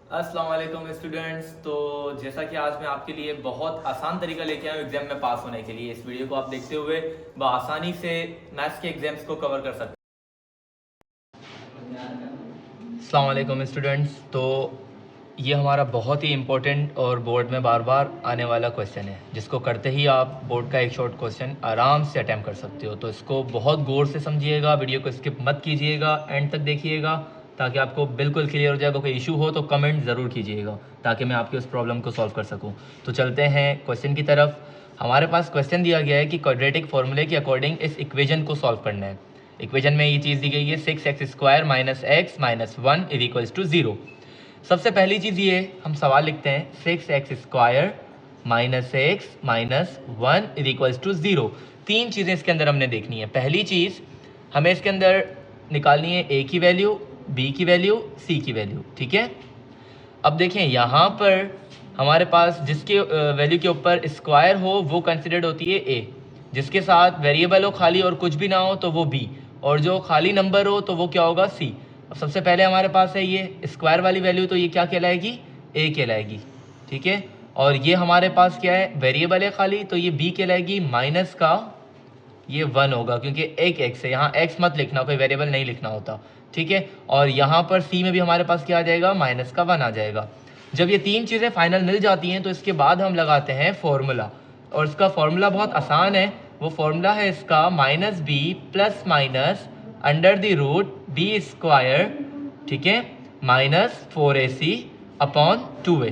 अस्सलाम वालेकुम स्टूडेंट्स। तो जैसा कि आज मैं आपके लिए बहुत आसान तरीका लेके आया हूँ एग्जाम में पास होने के लिए, इस वीडियो को आप देखते हुए आसानी से मैथ्स के एग्जाम्स को कवर कर सकते हैं। अस्सलाम वालेकुम स्टूडेंट्स। तो ये हमारा बहुत ही इम्पोर्टेंट और बोर्ड में बार बार आने वाला क्वेश्चन है, जिसको करते ही आप बोर्ड का एक शॉर्ट क्वेश्चन आराम से अटैम्प्ट कर सकते हो। तो इसको बहुत गौर से समझिएगा, वीडियो को स्किप मत कीजिएगा, एंड तक देखिएगा ताकि आपको बिल्कुल क्लियर हो जाएगा। कोई इशू हो तो कमेंट ज़रूर कीजिएगा ताकि मैं आपकी उस प्रॉब्लम को सॉल्व कर सकूं। तो चलते हैं क्वेश्चन की तरफ। हमारे पास क्वेश्चन दिया गया है कि क्वाड्रेटिक फॉर्मूले के अकॉर्डिंग इस इक्वेशन को सॉल्व करना है। इक्वेशन में ये चीज़ दी गई है 6x² minus x minus 1 is equals to 0। सबसे पहली चीज़ ये हम सवाल लिखते हैं 6x² minus x minus 1 is equals to 0। तीन चीज़ें इसके अंदर हमने देखनी है। पहली चीज़ हमें इसके अंदर निकालनी है a की वैल्यू, b की वैल्यू, c की वैल्यू। ठीक है, अब देखें यहाँ पर हमारे पास जिसके वैल्यू के ऊपर स्क्वायर हो वो कंसिडर्ड होती है a, जिसके साथ वेरिएबल हो खाली और कुछ भी ना हो तो वो b, और जो खाली नंबर हो तो वो क्या होगा c। अब सबसे पहले हमारे पास है ये स्क्वायर वाली वैल्यू, तो ये क्या कहलाएगी, a कहलाएगी। ठीक है, और ये हमारे पास क्या है, वेरिएबल है खाली, तो ये b कहलाएगी। माइनस का ये 1 होगा क्योंकि एक x है, यहाँ x मत लिखना, कोई वेरिएबल नहीं लिखना होता। ठीक है, और यहाँ पर c में भी हमारे पास क्या आ जाएगा, माइनस का 1 आ जाएगा। जब ये तीन चीज़ें फाइनल मिल जाती हैं तो इसके बाद हम लगाते हैं फॉर्मूला, और इसका फॉर्मूला बहुत आसान है। वो फॉर्मूला है इसका minus b plus minus under the root b square, ठीक है, माइनस 4ac अपॉन 2a।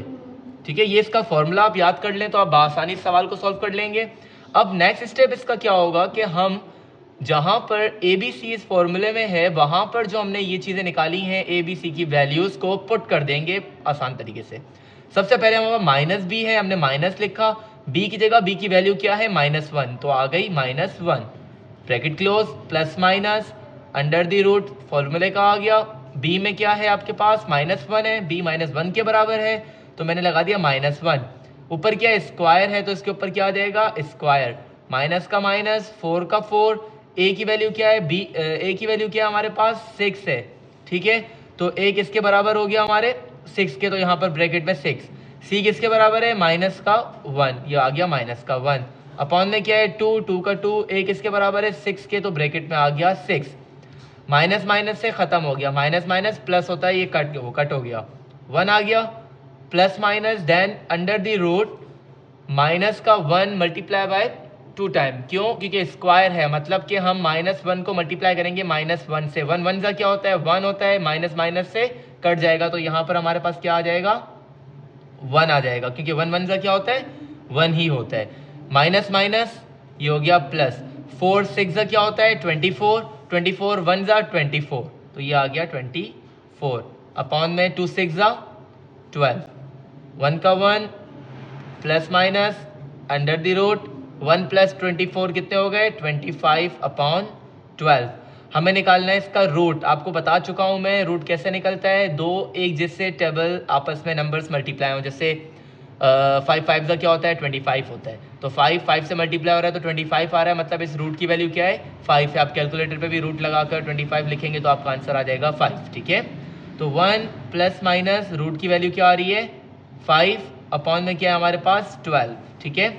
ठीक है, ये इसका फॉर्मूला आप याद कर लें तो आप आसानी सवाल को सॉल्व कर लेंगे। अब नेक्स्ट स्टेप इसका क्या होगा कि हम जहाँ पर ए बी सी इस फॉर्मूले में है वहाँ पर जो हमने ये चीज़ें निकाली हैं ए बी सी की वैल्यूज़ को पुट कर देंगे आसान तरीके से। सबसे पहले हमारे माइनस बी है, हमने माइनस लिखा, बी की जगह बी की वैल्यू क्या है, -1, तो आ गई -1 bracket close plus minus under the root फॉर्मूले का आ गया। बी में क्या है आपके पास, -1 है, बी -1 के बराबर है तो मैंने लगा दिया -1। ऊपर क्या स्क्वायर है तो इसके ऊपर क्या आ जाएगा, स्क्वायर, माइनस का माइनस, 4 का 4, ए की वैल्यू क्या है, बी ए की वैल्यू क्या है हमारे पास 6 है। ठीक है, तो ए किसके बराबर हो गया हमारे 6 के, तो यहाँ पर ब्रैकेट में 6। सी किसके बराबर है, माइनस का 1, ये आ गया माइनस का 1, अपॉन में क्या है 2, 2 का 2, ए किसके बराबर है 6 के, तो ब्रैकेट में आ गया 6। माइनस माइनस से ख़त्म हो गया, माइनस माइनस प्लस होता है, ये कट हो गया, 1 आ गया, plus minus then under the root minus का 1 मल्टीप्लाई बाय 2 टाइम। क्यों, क्योंकि स्क्वायर है, मतलब कि हम -1 को मल्टीप्लाई करेंगे -1 से। 1 1 का क्या होता है, 1 होता है, माइनस माइनस से कट जाएगा, तो यहाँ पर हमारे पास क्या आ जाएगा, 1 आ जाएगा, क्योंकि 1 1 का क्या होता है, 1 ही होता है। माइनस माइनस ये हो गया प्लस, 4 6 का क्या होता है 24, 24 1 जा 24, तो ये आ गया 24, अपॉन में 2 6 जा 12, 1 का 1 plus minus under the root 1 plus 24 कितने हो गए 25 अपॉन 12। हमें निकालना है इसका रूट, आपको बता चुका हूँ मैं रूट कैसे निकलता है, दो एक जिससे टेबल आपस में नंबर्स मल्टीप्लाई हो, जैसे 5 5 का क्या होता है 25 होता है, तो 5 5 से मल्टीप्लाई हो रहा है तो 25 आ रहा है, मतलब इस रूट की वैल्यू क्या है 5 है। आप कैलकुलेटर पे भी रूट लगाकर 25 लिखेंगे तो आपका आंसर आ जाएगा 5। ठीक है, तो 1 प्लस माइनस रूट की वैल्यू क्या आ रही है 5, अपॉन में क्या है हमारे पास 12। ठीक है,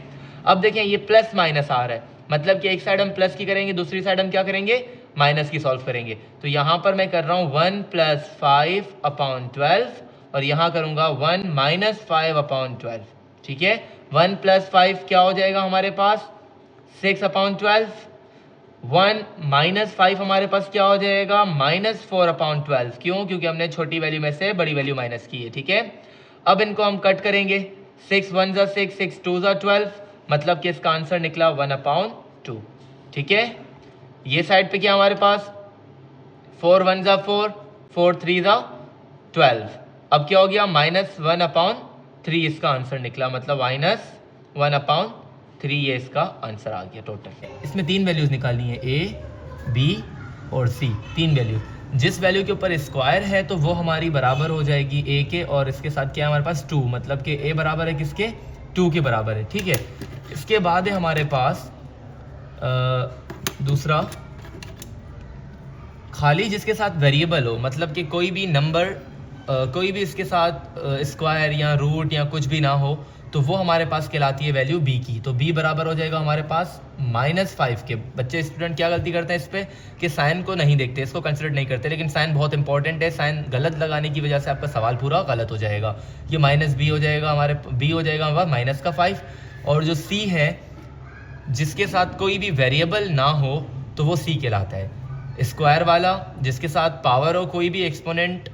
अब देखें ये प्लस माइनस आ रहा है, मतलब कि एक साइड हम प्लस की करेंगे, दूसरी साइड हम क्या करेंगे माइनस की सॉल्व करेंगे। तो यहाँ पर मैं कर रहा हूँ 1 प्लस 5 अपॉन 12, और यहाँ करूँगा 1 माइनस 5 अपॉन 12। ठीक है, 1 प्लस 5 क्या हो जाएगा हमारे पास 6 अपॉन 12, 1 माइनस 5 हमारे पास क्या हो जाएगा -4 अपॉन 12। क्यों, क्योंकि हमने छोटी वैल्यू में से बड़ी वैल्यू माइनस की है। ठीक है, अब इनको हम कट करेंगे, 6 1 जा 6, 6 2 जा 12, मतलब कि इसका आंसर निकला 1 अपॉन 2। ठीक है, ये साइड पे क्या हमारे पास 4 1 जा 4, 4 3 जा 12, अब क्या हो गया -1 अपॉन 3 इसका आंसर निकला, मतलब -1 अपॉन 3 ये इसका आंसर आ गया टोटल। इसमें तीन वैल्यूज निकालनी है ए बी और सी, तीन वैल्यू। जिस वैल्यू के ऊपर स्क्वायर है तो वो हमारी बराबर हो जाएगी ए के, और इसके साथ क्या है हमारे पास 2, मतलब कि ए बराबर है किसके 2 के बराबर है। ठीक है, इसके बाद है हमारे पास दूसरा खाली जिसके साथ वेरिएबल हो, मतलब कि कोई भी नंबर कोई भी इसके साथ स्क्वायर या रूट या कुछ भी ना हो तो वो हमारे पास कहलाती है वैल्यू b की। तो b बराबर हो जाएगा हमारे पास -5 के। बच्चे स्टूडेंट क्या गलती करते हैं इस पर कि साइन को नहीं देखते, इसको कंसिडर नहीं करते, लेकिन साइन बहुत इंपॉर्टेंट है। साइन गलत लगाने की वजह से आपका सवाल पूरा गलत हो जाएगा। ये -b हो जाएगा b हो जाएगा हमारे पास -5। और जो c है जिसके साथ कोई भी वेरिएबल ना हो तो वो c कहलाता है। स्क्वायर वाला जिसके साथ पावर हो, कोई भी एक्सपोनेंट,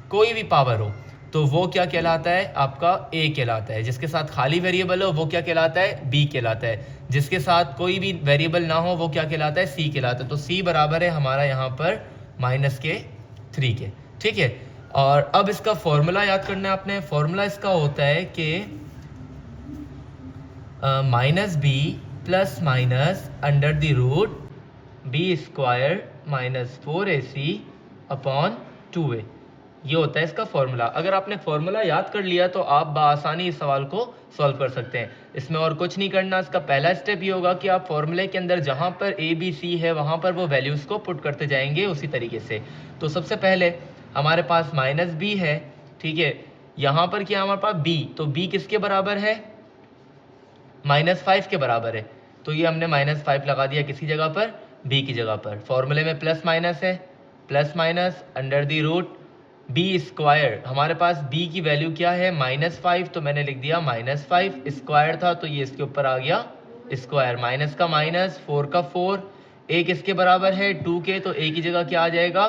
कोई भी पावर हो, तो वो क्या कहलाता है आपका a कहलाता है। जिसके साथ खाली वेरिएबल हो वो क्या कहलाता है b कहलाता है। जिसके साथ कोई भी वेरिएबल ना हो वो क्या कहलाता है c कहलाता है। तो c बराबर है हमारा यहाँ पर -3 के। ठीक है, और अब इसका फॉर्मूला याद करना है आपने। फॉर्मूला इसका होता है कि -b plus minus under the root b² -4ac upon 2a, ये होता है इसका फॉर्मूला। अगर आपने फॉर्मूला याद कर लिया तो आप बआसानी इस सवाल को सॉल्व कर सकते हैं। इसमें और कुछ नहीं करना। इसका पहला स्टेप ये होगा कि आप फॉर्मूले के अंदर जहाँ पर a b c है वहाँ पर वो वैल्यूज़ को पुट करते जाएंगे उसी तरीके से। तो सबसे पहले हमारे पास -b है, ठीक है। यहाँ पर क्या हमारे पास b, तो b किसके बराबर है -5 के बराबर है। तो ये हमने -5 लगा दिया किसी जगह पर, b की जगह पर। फॉर्मूले में प्लस माइनस है, plus minus under the root b²। हमारे पास b की वैल्यू क्या है -5, तो मैंने लिख दिया -5। स्क्वायर था तो ये इसके ऊपर आ गया स्क्वायर, माइनस का माइनस, 4 का 4। a किसके बराबर है 2 के, तो a की जगह क्या आ जाएगा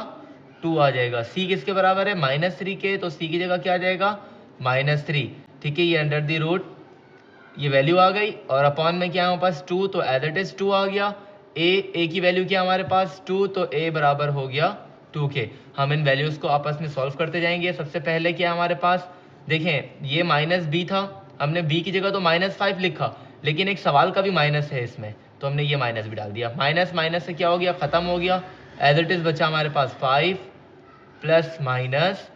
2 आ जाएगा। c किसके बराबर है -3 के, तो c की जगह क्या आ जाएगा -3। ठीक है, ये अंडर दी रूट ये वैल्यू आ गई, और अपॉन में क्या है हमारे पास 2, तो एज इट इज 2 आ गया। a की वैल्यू क्या हमारे पास 2, तो a बराबर हो गया 2 के। हम इन वैल्यूज़ को आपस में सॉल्व करते जाएंगे। सबसे पहले क्या हमारे पास, देखें ये -b था, हमने b की जगह तो -5 लिखा, लेकिन एक सवाल का भी माइनस है इसमें, तो हमने ये माइनस भी डाल दिया। माइनस माइनस से क्या हो गया, ख़त्म हो गया। एज इट इज़ बचा हमारे पास 5 प्लस माइनस,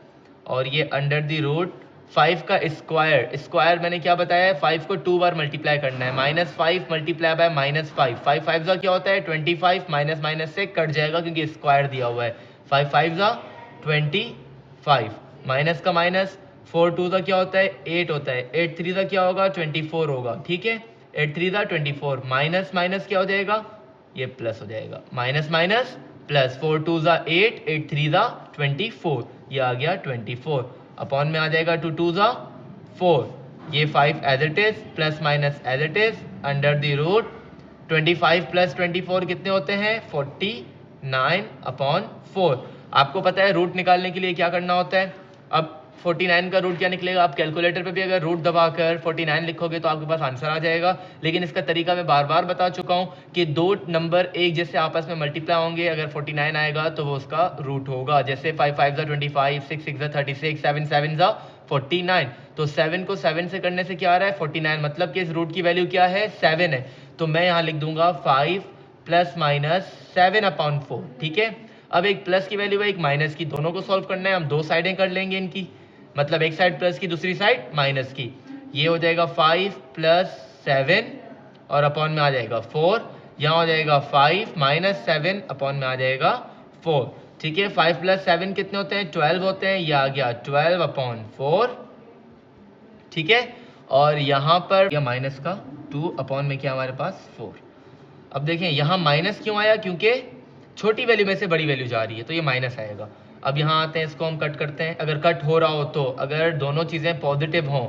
और ये अंडर द रूट 5 का स्क्वायर। स्क्वायर मैंने क्या बताया है, 5 को 2 बार मल्टीप्लाई करना है। -5 मल्टीप्लाई बाय -5, 5 5 का क्या होता है 25, माइनस माइनस से कट जाएगा क्योंकि स्क्वायर दिया हुआ है। 5 5 का 25, माइनस का माइनस, 4 2 का क्या होता है 8 होता है, 8 3 का क्या होगा 24 होगा। ठीक है, 8 3 का 24, माइनस माइनस क्या हो जाएगा, ये प्लस हो जाएगा। माइनस माइनस प्लस, 4 2 का 8, 8 3 का 24, ये आ गया 24। अपॉन में आ जाएगा 2 2 का 4, ये 5 as it is, plus minus as it is, under the root 25 plus 24 कितने होते हैं 49 अपॉन 4। आपको पता है रूट निकालने के लिए क्या करना होता है। अब 49 का रूट क्या निकलेगा, आप कैलकुलेटर पे भी अगर रूट दबाकर 49 लिखोगे तो आपके पास आंसर आ जाएगा। लेकिन इसका तरीका मैं बार बार बता चुका हूँ कि दो नंबर एक जैसे आपस में मल्टीप्लाई होंगे, अगर 49 आएगा तो वो उसका रूट होगा। जैसे 5 5 जा 25, 6 6 जा 36, 7 7 जा 49। तो 7 को 7 से करने से क्या आ रहा है 49, मतलब कि इस रूट की वैल्यू क्या है 7 है। तो मैं यहाँ लिख दूंगा 5 प्लस माइनस 7 अपॉन 4। ठीक है, अब एक प्लस की वैल्यू है एक माइनस की, दोनों को सॉल्व करना है। हम दो साइडें कर लेंगे इनकी, मतलब एक साइड प्लस की दूसरी साइड माइनस की। ये हो जाएगा 5 प्लस 7 और अपॉन में आ जाएगा 4, यहाँ हो जाएगा 5 माइनस 7 अपॉन में आ जाएगा 4। ठीक है, 5 प्लस 7 कितने होते हैं 12 होते हैं, ये आ गया 12 अपॉन 4। ठीक है, और यहाँ पर या माइनस का 2 अपॉन में क्या हमारे पास 4। अब देखें यहाँ माइनस क्यों आया, क्योंकि छोटी वैल्यू में से बड़ी वैल्यू जा रही है तो ये माइनस आएगा। अब यहाँ आते हैं, इसको हम कट करते हैं। अगर कट हो रहा हो तो, अगर दोनों चीज़ें पॉजिटिव हों,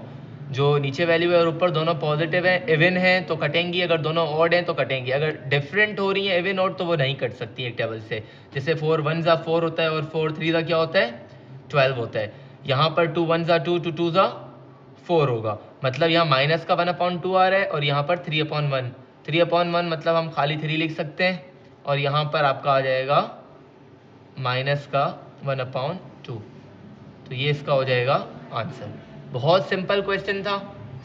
जो नीचे वैल्यू है और ऊपर दोनों पॉजिटिव हैं, इवन हैं तो कटेंगी, अगर दोनों ऑड हैं तो कटेंगी। अगर डिफरेंट हो रही हैं इवन ऑड तो वो नहीं कट सकती एक टेबल से। जैसे 4 1 जा 4 होता है और 4 3 जा क्या होता है 12 होता है। यहाँ पर 2 1 जा 2, 2 2 जा 4 होगा, मतलब यहाँ माइनस का 1/2 आ रहा है और यहाँ पर 3/1। 3/1 मतलब हम खाली 3 लिख सकते हैं, और यहाँ पर आपका आ जाएगा माइनस का 1/2। तो ये इसका हो जाएगा आंसर। बहुत सिंपल क्वेश्चन था,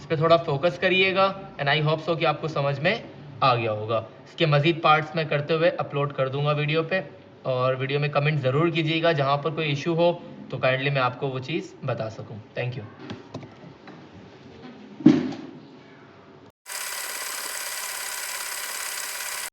इस पर थोड़ा फोकस करिएगा एंड आई होप सो कि आपको समझ में आ गया होगा। इसके मज़ीद पार्ट्स मैं करते हुए अपलोड कर दूंगा वीडियो पे, और वीडियो में कमेंट ज़रूर कीजिएगा जहाँ पर कोई इशू हो तो काइंडली मैं आपको वो चीज़ बता सकूँ। Thank you.